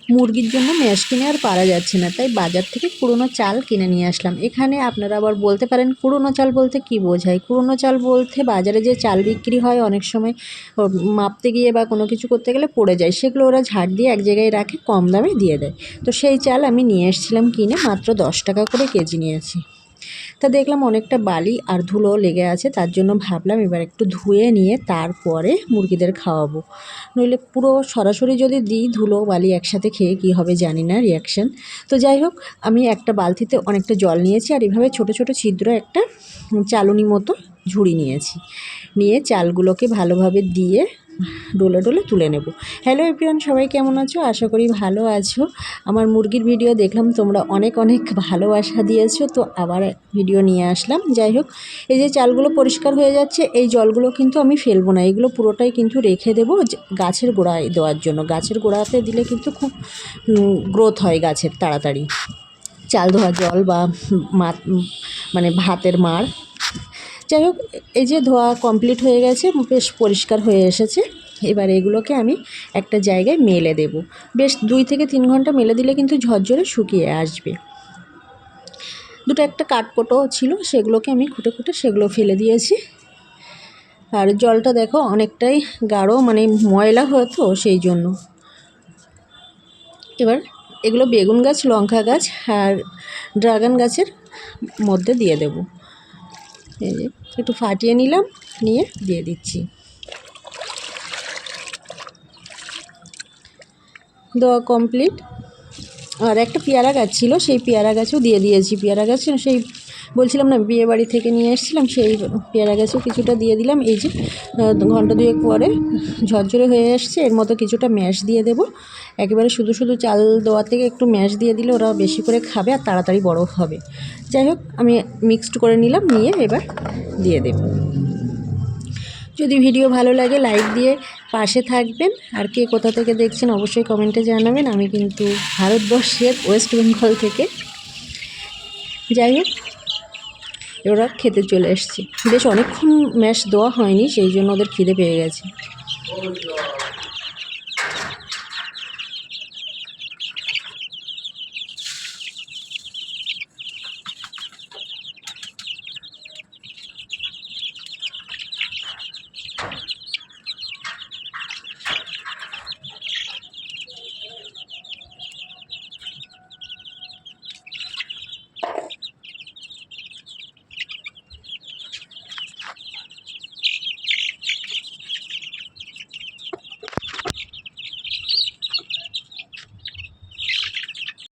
মুরগির জন্য ম্যাশ কিনে আর পারা যাচ্ছে না, তাই বাজার থেকে পুরনো চাল কিনে নিয়ে আসলাম। এখানে আপনারা আবার বলতে পারেন পুরনো চাল বলতে কি বোঝায়। পুরনো চাল বলতে বাজারে যে চাল বিক্রি হয় অনেক সময় মাপতে গিয়ে বা কোনো কিছু করতে গেলে পড়ে যায়, সেগুলো ওরা ঝাড় দিয়ে এক জায়গায় রাখে, কম দামে দিয়ে দেয়। তো সেই চাল আমি নিয়ে এসেছিলাম কিনে, মাত্র 10 টাকা করে কেজি নিয়েছি। তা দেখলাম অনেকটা বালি আর ধুলো লেগে আছে, তার জন্য ভাবলাম এবার একটু ধুয়ে নিয়ে তারপরে মুরগিদের খাওয়াবো। নইলে পুরো সরাসরি যদি দিই ধুলো বালি একসাথে খেয়ে কী হবে জানি না রিয়াকশান। তো যাই হোক, আমি একটা বালতিতে অনেকটা জল নিয়েছি আর এভাবে ছোট ছোট ছিদ্র একটা চালুনি মতো ঝুড়ি নিয়েছি। নিয়ে চালগুলোকে ভালোভাবে দিয়ে ডলে ডলে তুলে নেব। হ্যালো এভরিওয়ান, সবাই কেমন আছো? আশা করি ভালো আছো। আমার মুরগির ভিডিও দেখলাম তোমরা অনেক অনেক ভালোবাসা দিয়েছো, তো আবার ভিডিও নিয়ে আসলাম। যাই হোক, এই যে চালগুলো পরিষ্কার হয়ে যাচ্ছে, এই জলগুলো কিন্তু আমি ফেলবো না, এগুলো পুরোটাই কিন্তু রেখে দেবো গাছের গোড়ায় দেওয়ার জন্য। গাছের গোড়াতে দিলে কিন্তু খুব গ্রোথ হয় গাছের তাড়াতাড়ি। চাল ধোয়া জল বা মানে ভাতের মাড়। যাই হোক, এই যে ধোয়া কমপ্লিট হয়ে গেছে, বেশ পরিষ্কার হয়ে এসেছে। এবার এগুলোকে আমি একটা জায়গায় মেলে দেব। বেশ 2 থেকে 3 ঘন্টা মেলে দিলে কিন্তু ঝরঝরে শুকিয়ে আসবে। দুটো একটা কাঠকোটো ছিল, সেগুলোকে আমি খুঁটে খুঁটে সেগুলো ফেলে দিয়েছি। আর জলটা দেখো অনেকটাই গাঢ়, মানে ময়লা হতো সেই জন্য। এবার এগুলো বেগুন গাছ, লঙ্কা গাছ আর ড্রাগন গাছের মধ্যে দিয়ে দেব। এই যে একটু ফাটিয়ে নিলাম, নিয়ে দিয়ে দিচ্ছি। দেওয়া কমপ্লিট। আর একটা পেয়ারা গাছ ছিল, সেই পেয়ারা গাছও দিয়ে দিয়েছি। পেয়ারা গাছ সেই বলছিলাম না বিয়ে বাড়ি থেকে নিয়ে এসেছিলাম, সেই পেয়ারা গাছও কিছুটা দিয়ে দিলাম। এই যে ঘন্টা 2 পরে ঝরঝরে হয়ে আসছে, এর মতো কিছুটা ম্যাশ দিয়ে দেব। একেবারে শুধু শুধু চাল দেওয়া থেকে একটু ম্যাশ দিয়ে দিলে ওরা বেশি করে খাবে আর তাড়াতাড়ি বড় হবে। যাই হোক, আমি মিক্সড করে নিলাম, নিয়ে এবার দিয়ে দেব। যদি ভিডিও ভালো লাগে লাইক দিয়ে পাশে থাকবেন। আর কে কোথা থেকে দেখছেন অবশ্যই কমেন্টে জানাবেন। আমি কিন্তু ভারতবর্ষের ওয়েস্ট বেঙ্গল থেকে। যাই হোক, ওরা খেতে চলে এসছে। বেশ অনেকক্ষণ ম্যাশ দেওয়া হয়নি, সেই জন্য ওদের খিদে পেয়ে গেছে।